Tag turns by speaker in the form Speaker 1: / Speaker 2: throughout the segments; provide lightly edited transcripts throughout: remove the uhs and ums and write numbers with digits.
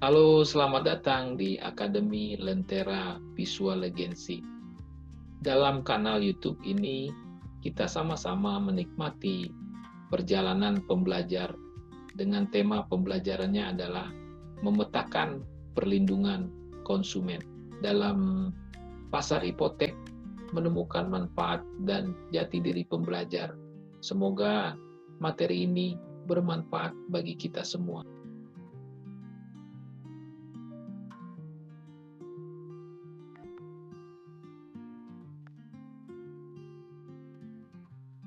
Speaker 1: Halo, selamat datang di Akademi Lentera Visual Agency. Dalam kanal YouTube ini, kita sama-sama menikmati perjalanan pembelajar dengan tema pembelajarannya adalah memetakan perlindungan konsumen. Dalam pasar hipotek, menemukan manfaat dan jati diri pembelajar. Semoga materi ini bermanfaat bagi kita semua.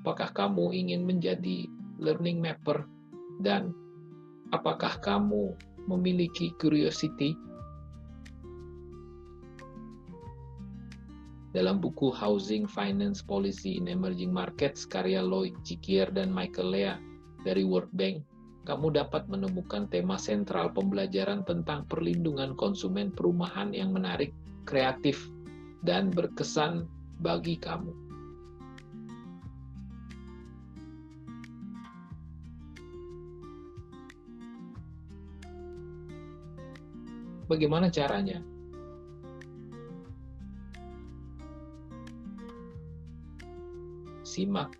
Speaker 1: Apakah kamu ingin menjadi learning mapper? Dan apakah kamu memiliki curiosity? Dalam buku Housing Finance Policy in Emerging Markets karya Lloyd Cikier dan Michael Lea dari World Bank, kamu dapat menemukan tema sentral pembelajaran tentang perlindungan konsumen perumahan yang menarik, kreatif, dan berkesan bagi kamu. Bagaimana caranya? Simak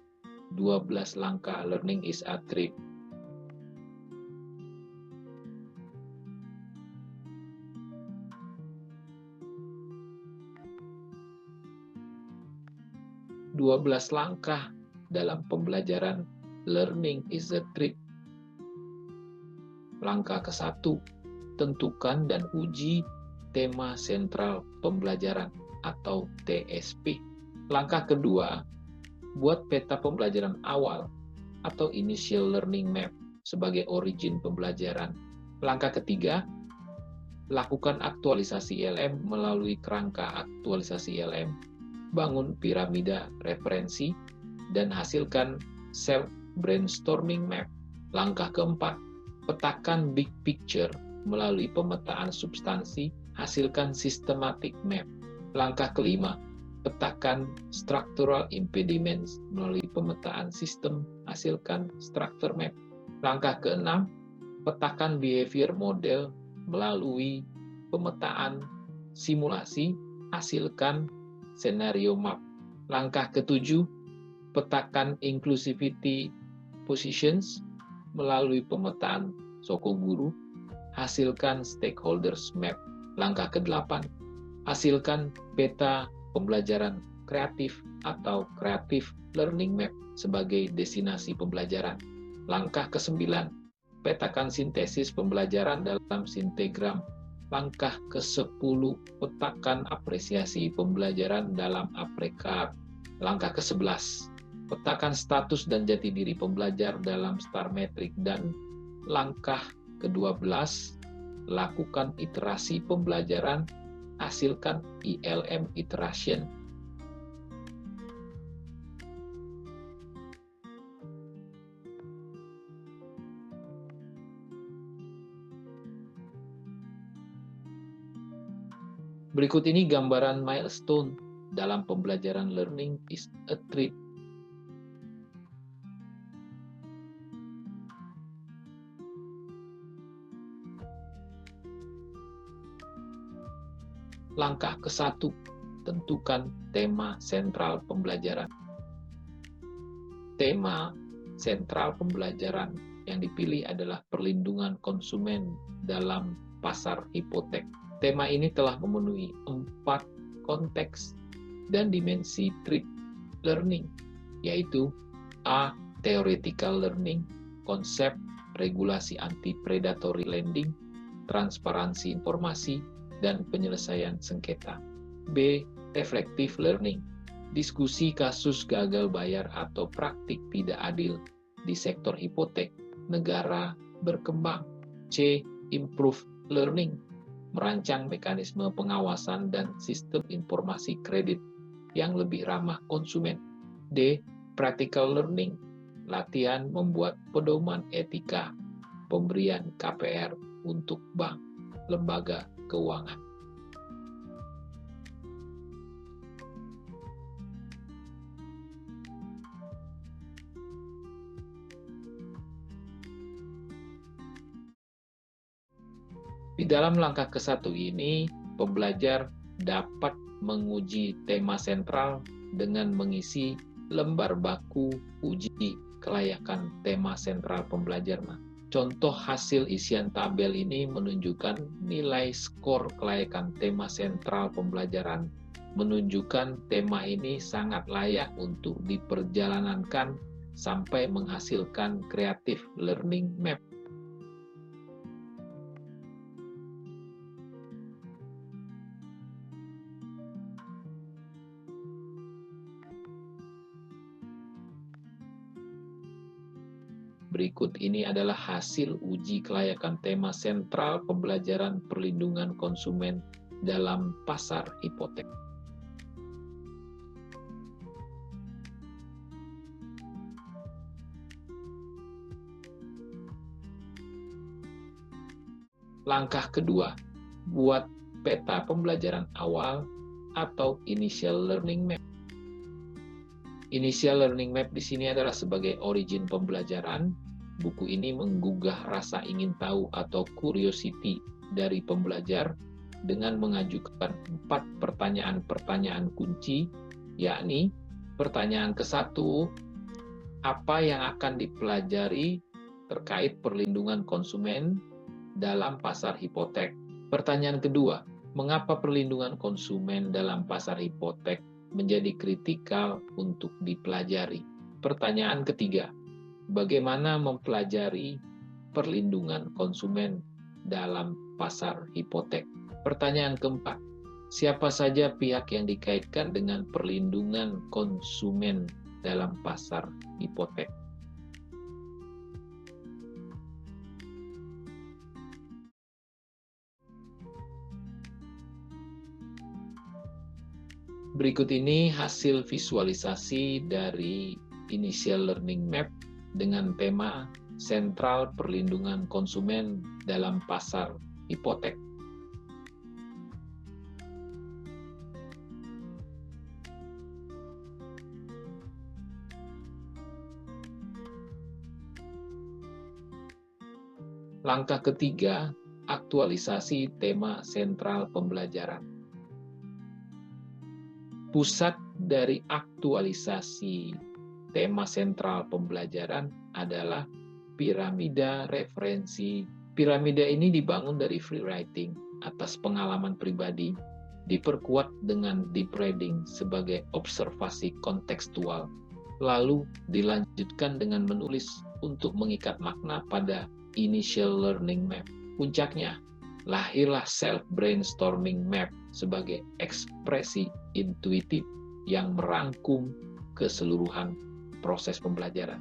Speaker 1: 12 langkah learning is a trip. Dua belas langkah dalam pembelajaran learning is a trip. Langkah ke-1, tentukan dan uji tema sentral pembelajaran atau TSP. Langkah kedua, buat peta pembelajaran awal atau initial learning map sebagai origin pembelajaran. Langkah ketiga, lakukan aktualisasi ILM melalui kerangka aktualisasi ILM, bangun piramida referensi, dan hasilkan self brainstorming map. Langkah keempat, petakan big picture melalui pemetaan substansi, hasilkan systematic map. Langkah kelima, petakan structural impediments melalui pemetaan sistem, hasilkan structure map. Langkah keenam, petakan behavior model melalui pemetaan simulasi, hasilkan scenario map. Langkah ketujuh, petakan inclusivity positions melalui pemetaan Sokoguru, hasilkan stakeholders map. Langkah ke-8, hasilkan peta pembelajaran kreatif atau creative learning map sebagai destinasi pembelajaran. Langkah ke-9, petakan sintesis pembelajaran dalam sintegram. Langkah ke-10, petakan apresiasi pembelajaran dalam APRECART. Langkah ke-11, petakan status dan jati diri pembelajar dalam STAR Metric. Dan langkah ke-12, lakukan iterasi pembelajaran, hasilkan ILM iteration. Berikut ini gambaran milestone dalam pembelajaran learning is a trip. Langkah ke-1, tentukan tema sentral pembelajaran. Tema sentral pembelajaran yang dipilih adalah perlindungan konsumen dalam pasar hipotek. Tema ini telah memenuhi 4 konteks dan dimensi trip learning, yaitu A. Theoretical learning, konsep regulasi anti-predatory lending, transparansi informasi, dan penyelesaian sengketa. B. Reflective learning, diskusi kasus gagal bayar atau praktik tidak adil di sektor hipotek negara berkembang. C. Improve learning, merancang mekanisme pengawasan dan sistem informasi kredit yang lebih ramah konsumen. D. Practical learning, latihan membuat pedoman etika pemberian KPR untuk bank, lembaga keuangan. Di dalam langkah ke-1 ini, pembelajar dapat menguji tema sentral dengan mengisi lembar baku uji kelayakan tema sentral pembelajaran. Contoh hasil isian tabel ini menunjukkan nilai skor kelayakan tema sentral pembelajaran, menunjukkan tema ini sangat layak untuk diperjalankan sampai menghasilkan creative learning map. Berikut ini adalah hasil uji kelayakan tema sentral pembelajaran perlindungan konsumen dalam pasar hipotek. Langkah kedua, buat peta pembelajaran awal atau initial learning map. Initial learning map di sini adalah sebagai origin pembelajaran. Buku ini menggugah rasa ingin tahu atau curiosity dari pembelajar dengan mengajukan 4 pertanyaan-pertanyaan kunci, yakni pertanyaan ke-1, apa yang akan dipelajari terkait perlindungan konsumen dalam pasar hipotek? Pertanyaan kedua, mengapa perlindungan konsumen dalam pasar hipotek menjadi kritikal untuk dipelajari? Pertanyaan ketiga, bagaimana mempelajari perlindungan konsumen dalam pasar hipotek? Pertanyaan keempat, siapa saja pihak yang dikaitkan dengan perlindungan konsumen dalam pasar hipotek? Berikut ini hasil visualisasi dari Initial Learning Map dengan tema Sentral Perlindungan Konsumen dalam Pasar Hipotek. Langkah ketiga, aktualisasi tema sentral pembelajaran. Pusat dari aktualisasi tema sentral pembelajaran adalah piramida referensi. Piramida ini dibangun dari free writing atas pengalaman pribadi, diperkuat dengan deep reading sebagai observasi kontekstual, lalu dilanjutkan dengan menulis untuk mengikat makna pada initial learning map. Puncaknya, lahirlah self-brainstorming map sebagai ekspresi intuitif yang merangkum keseluruhan proses pembelajaran.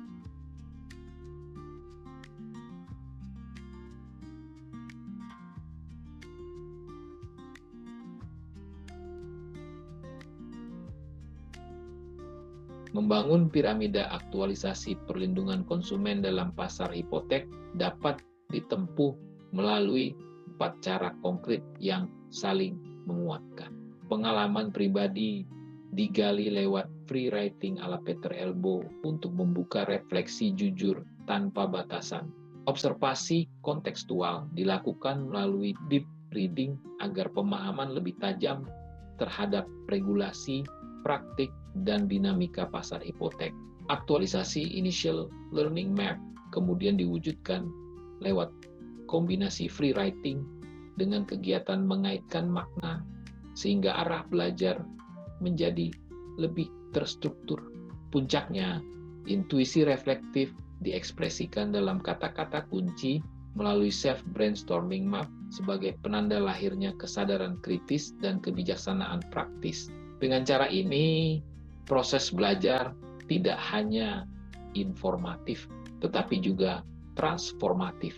Speaker 1: Membangun piramida aktualisasi perlindungan konsumen dalam pasar hipotek dapat ditempuh melalui 4 cara konkret yang saling menguatkan. Pengalaman pribadi digali lewat free writing ala Peter Elbow untuk membuka refleksi jujur tanpa batasan. Observasi kontekstual dilakukan melalui deep reading agar pemahaman lebih tajam terhadap regulasi, praktik, dan dinamika pasar hipotek. Aktualisasi initial learning map kemudian diwujudkan lewat kombinasi free writing dengan kegiatan mengaitkan makna sehingga arah belajar menjadi lebih terstruktur. Puncaknya, intuisi reflektif diekspresikan dalam kata-kata kunci melalui self-brainstorming map sebagai penanda lahirnya kesadaran kritis dan kebijaksanaan praktis. Dengan cara ini, proses belajar tidak hanya informatif, tetapi juga transformatif,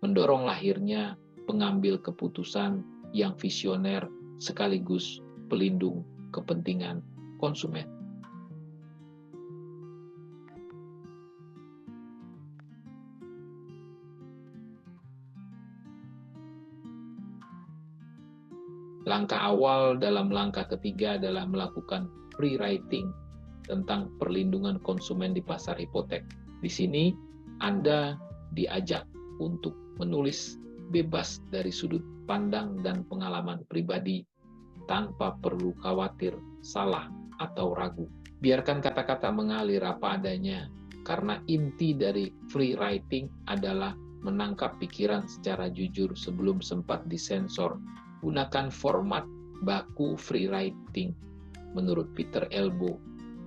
Speaker 1: mendorong lahirnya pengambil keputusan yang visioner sekaligus pelindung kepentingan konsumen. Langkah awal dalam langkah ketiga adalah melakukan free writing tentang perlindungan konsumen di pasar hipotek. Di sini Anda diajak untuk menulis bebas dari sudut pandang dan pengalaman pribadi, tanpa perlu khawatir, salah, atau ragu. Biarkan kata-kata mengalir apa adanya, karena inti dari free writing adalah menangkap pikiran secara jujur sebelum sempat disensor. Gunakan format baku free writing. Menurut Peter Elbow,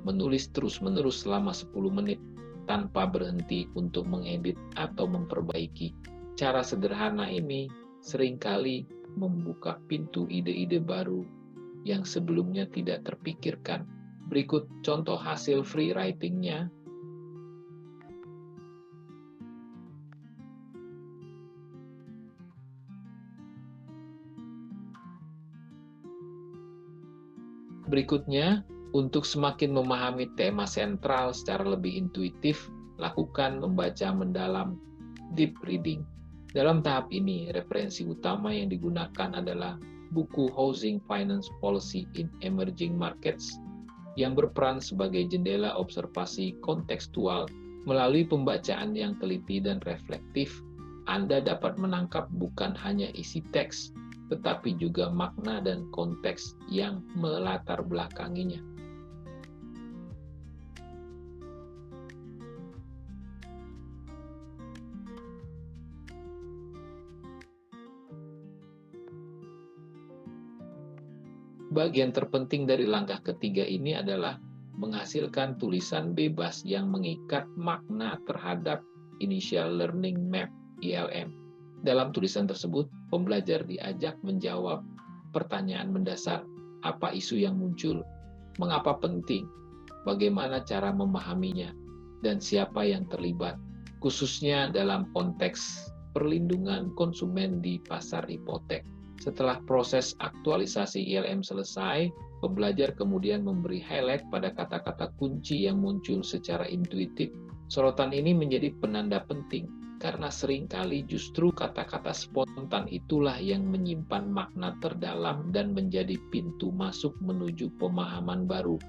Speaker 1: menulis terus-menerus selama 10 menit tanpa berhenti untuk mengedit atau memperbaiki. Cara sederhana ini seringkali membuka pintu ide-ide baru yang sebelumnya tidak terpikirkan. Berikut contoh hasil free writing-nya. Berikutnya, untuk semakin memahami tema sentral secara lebih intuitif, lakukan membaca mendalam, deep reading. Dalam tahap ini, referensi utama yang digunakan adalah buku Housing Finance Policy in Emerging Markets, yang berperan sebagai jendela observasi kontekstual. Melalui pembacaan yang teliti dan reflektif, Anda dapat menangkap bukan hanya isi teks, tetapi juga makna dan konteks yang melatar belakanginya. Bagian terpenting dari langkah ketiga ini adalah menghasilkan tulisan bebas yang mengikat makna terhadap Initial Learning Map (ILM). Dalam tulisan tersebut, pembelajar diajak menjawab pertanyaan mendasar: apa isu yang muncul, mengapa penting, bagaimana cara memahaminya, dan siapa yang terlibat, khususnya dalam konteks perlindungan konsumen di pasar hipotek. Setelah proses aktualisasi ILM selesai, pembelajar kemudian memberi highlight pada kata-kata kunci yang muncul secara intuitif. Sorotan ini menjadi penanda penting, karena seringkali justru kata-kata spontan itulah yang menyimpan makna terdalam dan menjadi pintu masuk menuju pemahaman baru.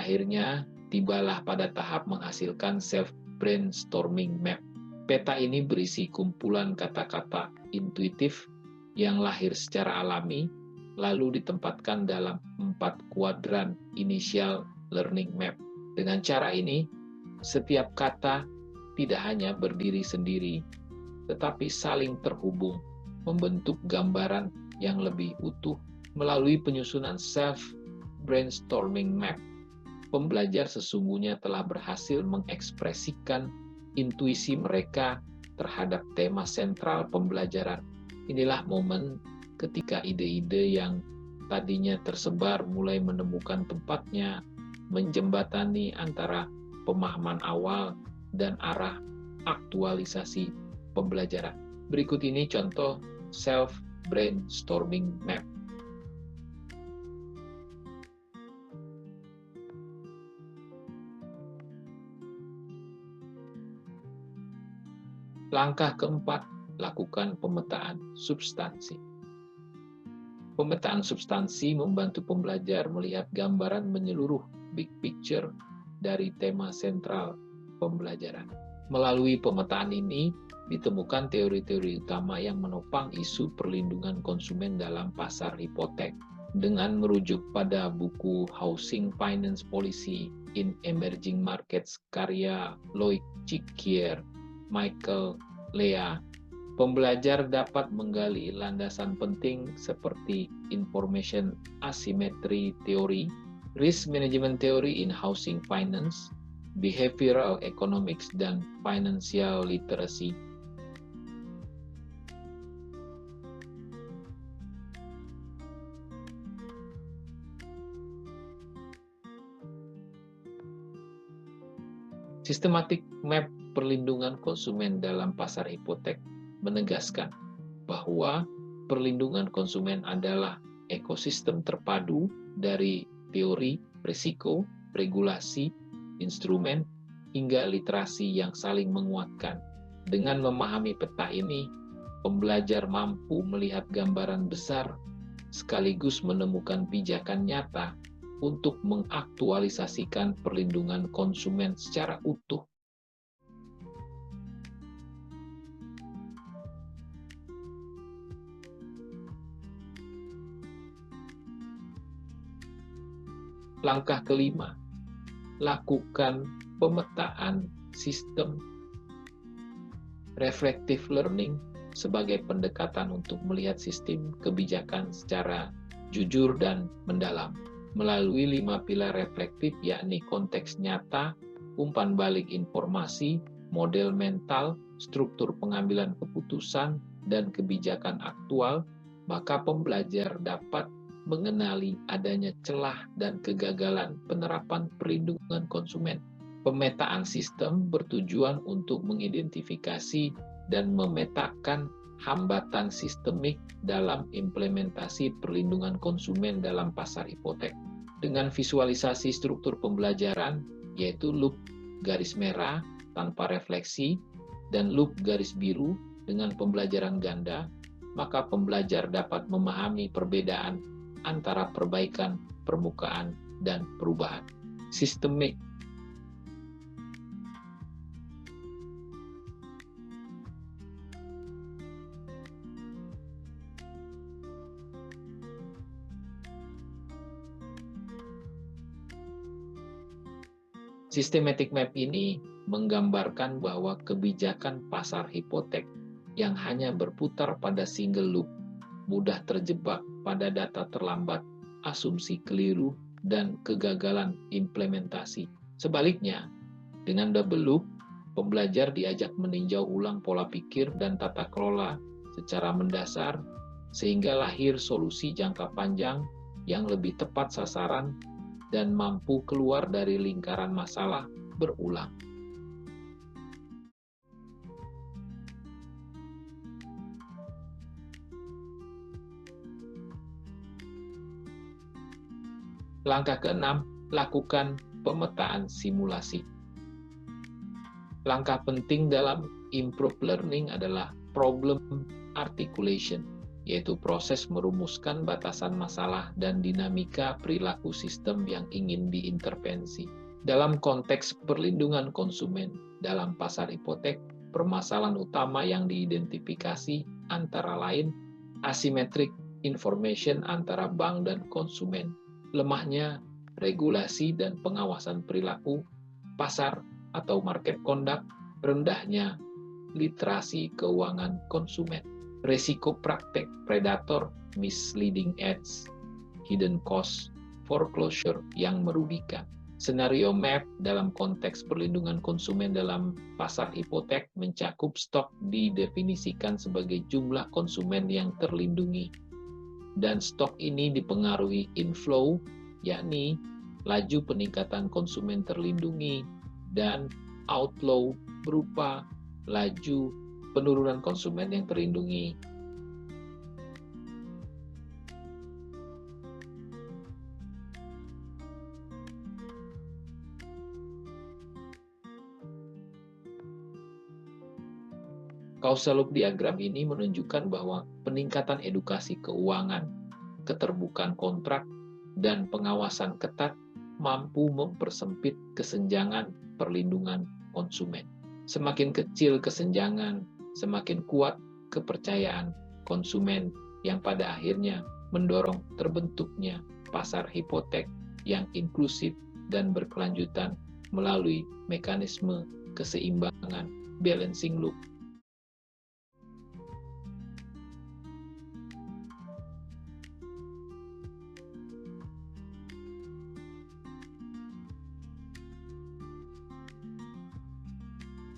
Speaker 1: Akhirnya, tibalah pada tahap menghasilkan self-brainstorming map. Peta ini berisi kumpulan kata-kata intuitif yang lahir secara alami, lalu ditempatkan dalam 4 kuadran Initial Learning Map. Dengan cara ini, setiap kata tidak hanya berdiri sendiri, tetapi saling terhubung, membentuk gambaran yang lebih utuh. Melalui penyusunan self-brainstorming map, pembelajar sesungguhnya telah berhasil mengekspresikan intuisi mereka terhadap tema sentral pembelajaran. Inilah momen ketika ide-ide yang tadinya tersebar mulai menemukan tempatnya, menjembatani antara pemahaman awal dan arah aktualisasi pembelajaran. Berikut ini contoh self-brainstorming map. Langkah keempat, lakukan pemetaan substansi. Pemetaan substansi membantu pembelajar melihat gambaran menyeluruh big picture dari tema sentral pembelajaran. Melalui pemetaan ini, ditemukan teori-teori utama yang menopang isu perlindungan konsumen dalam pasar hipotek. Dengan merujuk pada buku Housing Finance Policy in Emerging Markets karya Loic Jicquier, Michael Lea, pembelajar dapat menggali landasan penting seperti information asymmetry theory, risk management theory in housing finance, behavioral economics, dan financial literacy. Sistematik map perlindungan konsumen dalam pasar hipotek menegaskan bahwa perlindungan konsumen adalah ekosistem terpadu dari teori, risiko, regulasi, instrumen, hingga literasi yang saling menguatkan. Dengan memahami peta ini, pembelajar mampu melihat gambaran besar sekaligus menemukan pijakan nyata untuk mengaktualisasikan perlindungan konsumen secara utuh. Langkah kelima, lakukan pemetaan sistem. Reflective learning sebagai pendekatan untuk melihat sistem kebijakan secara jujur dan mendalam. Melalui 5 pilar reflektif, yakni konteks nyata, umpan balik informasi, model mental, struktur pengambilan keputusan, dan kebijakan aktual, maka pembelajar dapat mengenali adanya celah dan kegagalan penerapan perlindungan konsumen. Pemetaan sistem bertujuan untuk mengidentifikasi dan memetakan hambatan sistemik dalam implementasi perlindungan konsumen dalam pasar hipotek. Dengan visualisasi struktur pembelajaran, yaitu loop garis merah tanpa refleksi dan loop garis biru dengan pembelajaran ganda, maka pembelajar dapat memahami perbedaan antara perbaikan, permukaan, dan perubahan sistemik. Systematic map ini menggambarkan bahwa kebijakan pasar hipotek yang hanya berputar pada single loop mudah terjebak pada data terlambat, asumsi keliru, dan kegagalan implementasi. Sebaliknya, dengan double loop, pembelajar diajak meninjau ulang pola pikir dan tata kelola secara mendasar, sehingga lahir solusi jangka panjang yang lebih tepat sasaran dan mampu keluar dari lingkaran masalah berulang. Langkah keenam, lakukan pemetaan simulasi. Langkah penting dalam improve learning adalah problem articulation, yaitu proses merumuskan batasan masalah dan dinamika perilaku sistem yang ingin diintervensi. Dalam konteks perlindungan konsumen dalam pasar hipotek, permasalahan utama yang diidentifikasi antara lain asymmetric information antara bank dan konsumen, lemahnya regulasi dan pengawasan perilaku pasar atau market conduct, rendahnya literasi keuangan konsumen, resiko praktek predator, misleading ads, hidden cost, foreclosure yang merugikan. Senario map dalam konteks perlindungan konsumen dalam pasar hipotek mencakup stok didefinisikan sebagai jumlah konsumen yang terlindungi. Dan stok ini dipengaruhi inflow, yakni laju peningkatan konsumen terlindungi, dan outflow berupa laju penurunan konsumen yang terlindungi. Causal loop diagram ini menunjukkan bahwa peningkatan edukasi keuangan, keterbukaan kontrak, dan pengawasan ketat mampu mempersempit kesenjangan perlindungan konsumen. Semakin kecil kesenjangan, semakin kuat kepercayaan konsumen yang pada akhirnya mendorong terbentuknya pasar hipotek yang inklusif dan berkelanjutan melalui mekanisme keseimbangan balancing loop.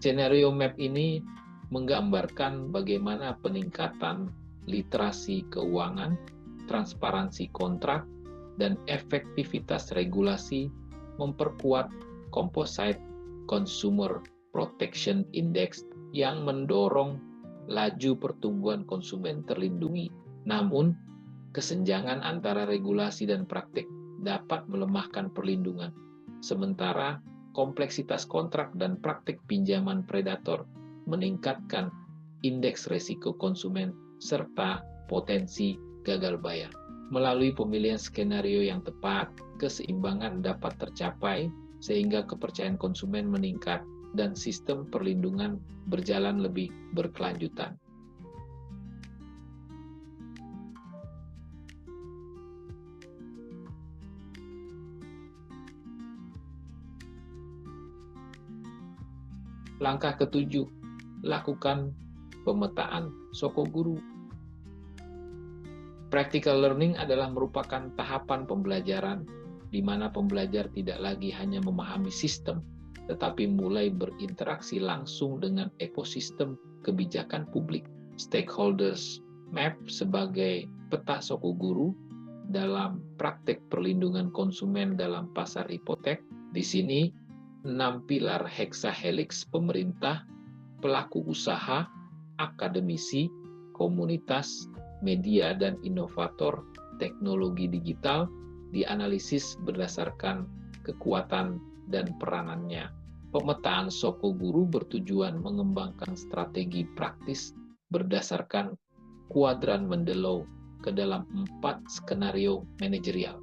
Speaker 1: Scenario map ini menggambarkan bagaimana peningkatan literasi keuangan, transparansi kontrak, dan efektivitas regulasi memperkuat Composite Consumer Protection Index yang mendorong laju pertumbuhan konsumen terlindungi. Namun, kesenjangan antara regulasi dan praktik dapat melemahkan perlindungan. Sementara kompleksitas kontrak dan praktik pinjaman predator meningkatkan indeks risiko konsumen serta potensi gagal bayar. Melalui pemilihan skenario yang tepat, keseimbangan dapat tercapai sehingga kepercayaan konsumen meningkat dan sistem perlindungan berjalan lebih berkelanjutan. Langkah ketujuh, lakukan pemetaan Shokoguru. Practical learning adalah merupakan tahapan pembelajaran di mana pembelajar tidak lagi hanya memahami sistem, tetapi mulai berinteraksi langsung dengan ekosistem kebijakan publik. Stakeholders Map sebagai peta Shokoguru dalam praktek perlindungan konsumen dalam pasar hipotek. Di sini 6 pilar heksahelix pemerintah, pelaku usaha, akademisi, komunitas, media, dan inovator teknologi digital dianalisis berdasarkan kekuatan dan peranannya. Pemetaan Shokoguru bertujuan mengembangkan strategi praktis berdasarkan kuadran Mendeley ke dalam 4 skenario manajerial.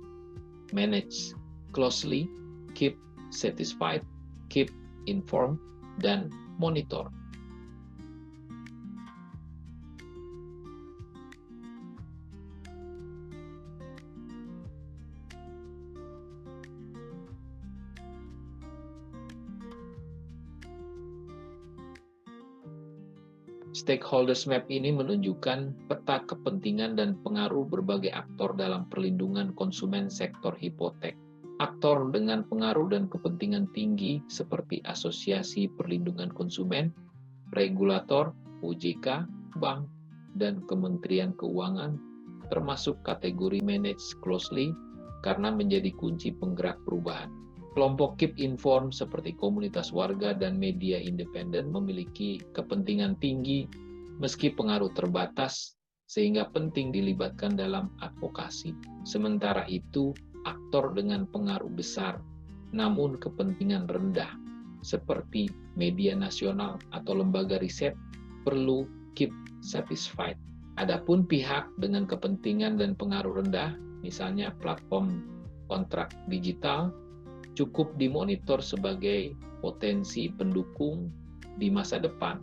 Speaker 1: Manage closely, keep satisfied, keep informed, dan monitor. Stakeholders Map ini menunjukkan peta kepentingan dan pengaruh berbagai aktor dalam perlindungan konsumen sektor hipotek. Aktor dengan pengaruh dan kepentingan tinggi seperti Asosiasi Perlindungan Konsumen, regulator, OJK, bank, dan Kementerian Keuangan, termasuk kategori manage closely karena menjadi kunci penggerak perubahan. Kelompok Keep Informed seperti komunitas warga dan media independen memiliki kepentingan tinggi meski pengaruh terbatas, sehingga penting dilibatkan dalam advokasi. Sementara itu, aktor dengan pengaruh besar namun kepentingan rendah seperti media nasional atau lembaga riset perlu keep satisfied. Adapun pihak dengan kepentingan dan pengaruh rendah, misalnya platform kontrak digital, cukup dimonitor sebagai potensi pendukung di masa depan.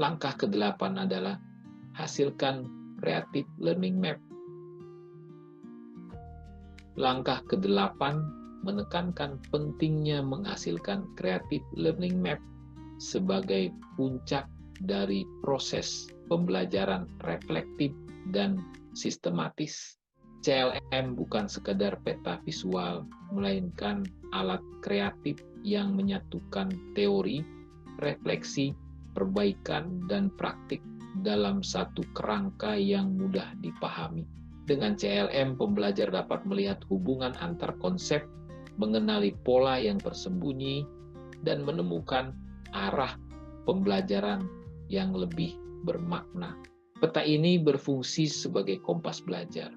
Speaker 1: Langkah ke-8 adalah hasilkan Creative Learning Map. Langkah ke-8 menekankan pentingnya menghasilkan Creative Learning Map sebagai puncak dari proses pembelajaran reflektif dan sistematis. CLM bukan sekedar peta visual, melainkan alat kreatif yang menyatukan teori, refleksi, perbaikan, dan praktik dalam satu kerangka yang mudah dipahami. Dengan CLM, pembelajar dapat melihat hubungan antar konsep, mengenali pola yang tersembunyi, dan menemukan arah pembelajaran yang lebih bermakna. Peta ini berfungsi sebagai kompas belajar,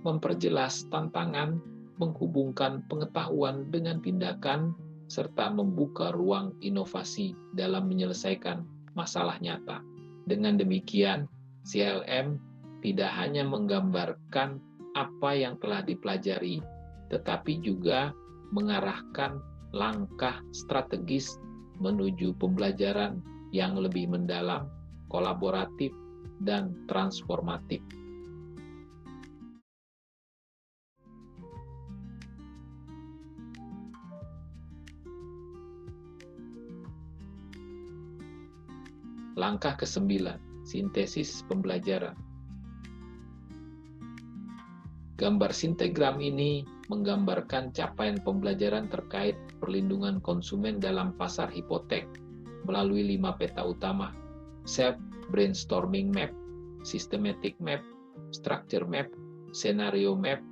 Speaker 1: memperjelas tantangan, menghubungkan pengetahuan dengan tindakan, serta membuka ruang inovasi dalam menyelesaikan masalah nyata. Dengan demikian, CLM tidak hanya menggambarkan apa yang telah dipelajari, tetapi juga mengarahkan langkah strategis menuju pembelajaran yang lebih mendalam, kolaboratif, dan transformatif. Langkah ke-9, sintesis pembelajaran. Gambar sintegram ini menggambarkan capaian pembelajaran terkait perlindungan konsumen dalam pasar hipotek melalui 5 peta utama: self-brainstorming map, systematic map, structure map, scenario map,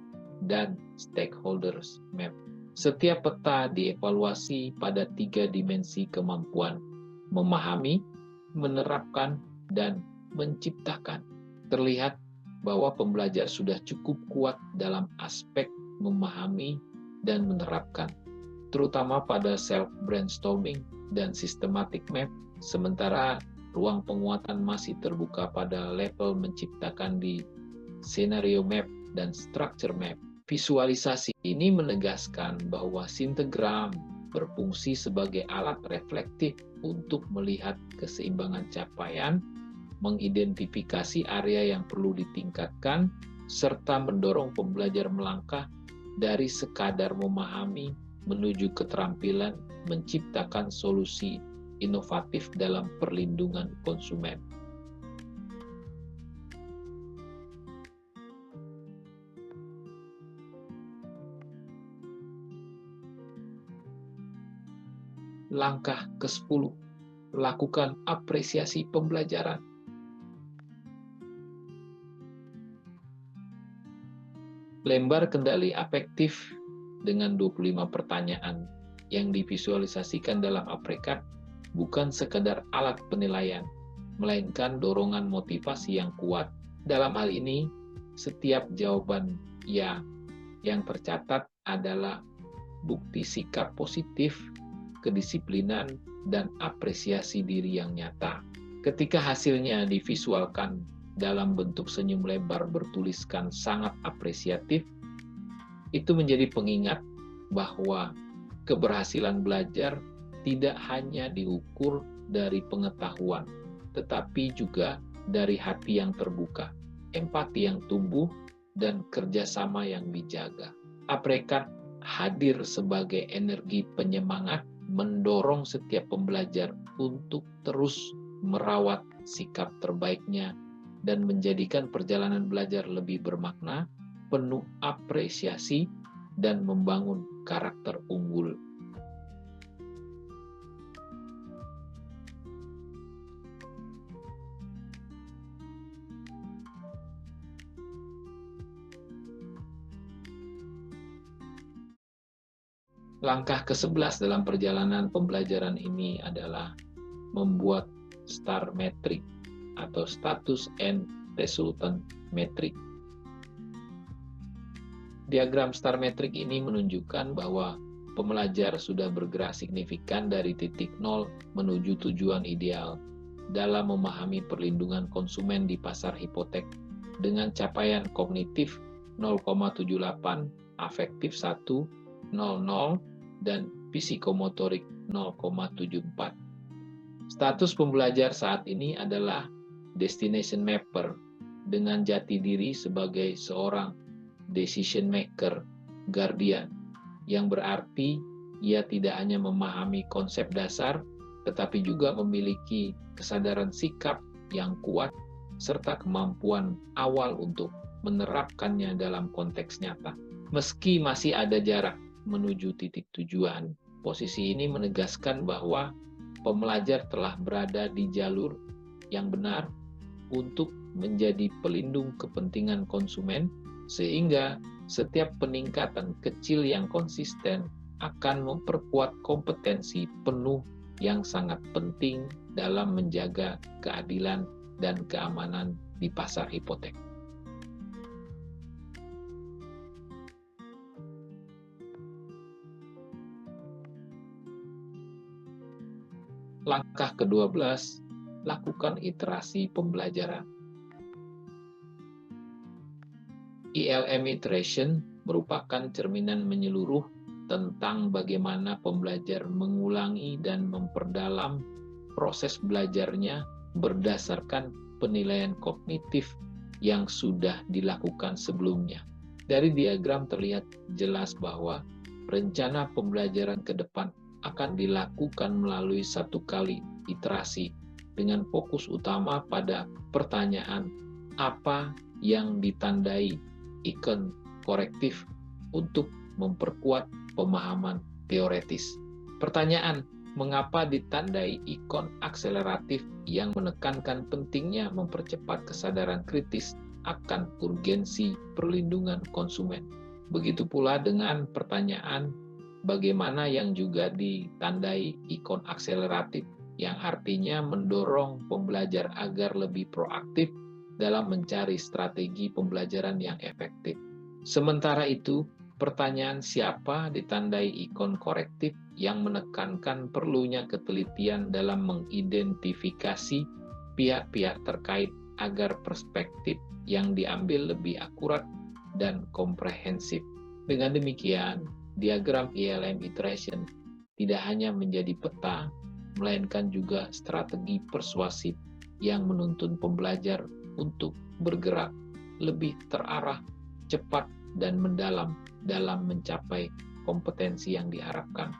Speaker 1: dan stakeholders map. Setiap peta dievaluasi pada 3 dimensi kemampuan: memahami, menerapkan, dan menciptakan. Terlihat bahwa pembelajar sudah cukup kuat dalam aspek memahami dan menerapkan, terutama pada self-brainstorming dan systematic map, sementara ruang penguatan masih terbuka pada level menciptakan di scenario map dan structure map. Visualisasi ini menegaskan bahwa sintegram berfungsi sebagai alat reflektif untuk melihat keseimbangan capaian, mengidentifikasi area yang perlu ditingkatkan, serta mendorong pembelajar melangkah dari sekadar memahami menuju keterampilan menciptakan solusi inovatif dalam perlindungan konsumen. Langkah ke-10, lakukan apresiasi pembelajaran. Lembar kendali afektif dengan 25 pertanyaan yang divisualisasikan dalam aprekat bukan sekadar alat penilaian, melainkan dorongan motivasi yang kuat. Dalam hal ini, setiap jawaban ya yang tercatat adalah bukti sikap positif, kedisiplinan, dan apresiasi diri yang nyata. Ketika hasilnya divisualkan dalam bentuk senyum lebar bertuliskan sangat apresiatif, itu menjadi pengingat bahwa keberhasilan belajar tidak hanya diukur dari pengetahuan, tetapi juga dari hati yang terbuka, empati yang tumbuh, dan kerjasama yang dijaga. Aprekat hadir sebagai energi penyemangat, mendorong setiap pembelajar untuk terus merawat sikap terbaiknya dan menjadikan perjalanan belajar lebih bermakna, penuh apresiasi, dan membangun karakter unggul. Langkah ke-11 dalam perjalanan pembelajaran ini adalah membuat STAR metric atau status and resultant metric. Diagram STAR metric ini menunjukkan bahwa pembelajar sudah bergerak signifikan dari titik nol menuju tujuan ideal dalam memahami perlindungan konsumen di pasar hipotek dengan capaian kognitif 0,78, afektif 1, 00, dan psikomotorik 0,74. Status pembelajar saat ini adalah destination mapper dengan jati diri sebagai seorang decision maker, guardian, yang berarti ia tidak hanya memahami konsep dasar, tetapi juga memiliki kesadaran sikap yang kuat serta kemampuan awal untuk menerapkannya dalam konteks nyata. Meski masih ada jarak menuju titik tujuan, posisi ini menegaskan bahwa pembelajar telah berada di jalur yang benar untuk menjadi pelindung kepentingan konsumen, sehingga setiap peningkatan kecil yang konsisten akan memperkuat kompetensi penuh yang sangat penting dalam menjaga keadilan dan keamanan di pasar hipotek. Langkah ke-12, lakukan iterasi pembelajaran. ILM iteration merupakan cerminan menyeluruh tentang bagaimana pembelajar mengulangi dan memperdalam proses belajarnya berdasarkan penilaian kognitif yang sudah dilakukan sebelumnya. Dari diagram terlihat jelas bahwa rencana pembelajaran ke depan akan dilakukan melalui satu kali iterasi dengan fokus utama pada pertanyaan apa yang ditandai ikon korektif untuk memperkuat pemahaman teoretis. Pertanyaan, mengapa ditandai ikon akseleratif yang menekankan pentingnya mempercepat kesadaran kritis akan urgensi perlindungan konsumen? Begitu pula dengan pertanyaan, bagaimana yang juga ditandai ikon akseleratif yang artinya mendorong pembelajar agar lebih proaktif dalam mencari strategi pembelajaran yang efektif. Sementara itu, pertanyaan siapa ditandai ikon korektif yang menekankan perlunya ketelitian dalam mengidentifikasi pihak-pihak terkait agar perspektif yang diambil lebih akurat dan komprehensif. Dengan demikian, diagram ILM iteration tidak hanya menjadi peta, melainkan juga strategi persuasif yang menuntun pembelajar untuk bergerak lebih terarah, cepat, dan mendalam dalam mencapai kompetensi yang diharapkan.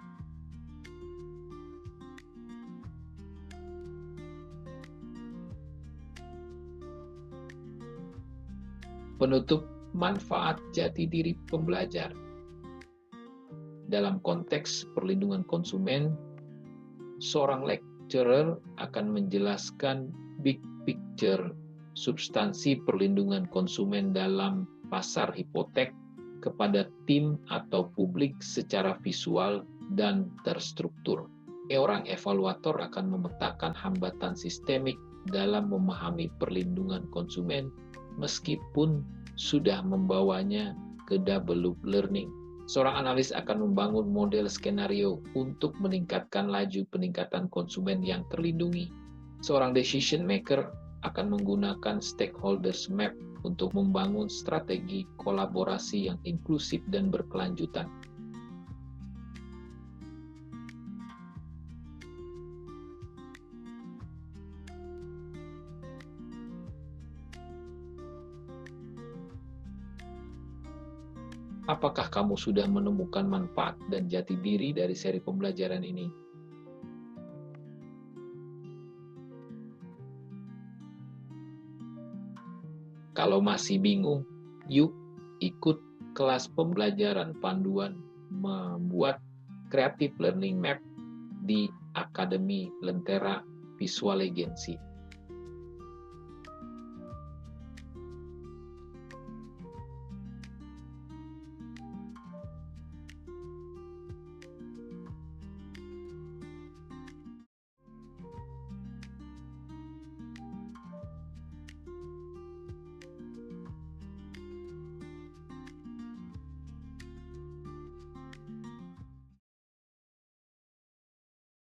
Speaker 1: Penutup manfaat jati diri pembelajar. Dalam konteks perlindungan konsumen, seorang lecturer akan menjelaskan big picture substansi perlindungan konsumen dalam pasar hipotek kepada tim atau publik secara visual dan terstruktur. Seorang evaluator akan memetakan hambatan sistemik dalam memahami perlindungan konsumen meskipun sudah membawanya ke double loop learning. Seorang analis akan membangun model skenario untuk meningkatkan laju peningkatan konsumen yang terlindungi. Seorang decision maker akan menggunakan stakeholders map untuk membangun strategi kolaborasi yang inklusif dan berkelanjutan. Apakah kamu sudah menemukan manfaat dan jati diri dari seri pembelajaran ini? Kalau masih bingung, yuk ikut kelas pembelajaran panduan membuat Creative Learning Map di Akademi Lentera Visual Agency.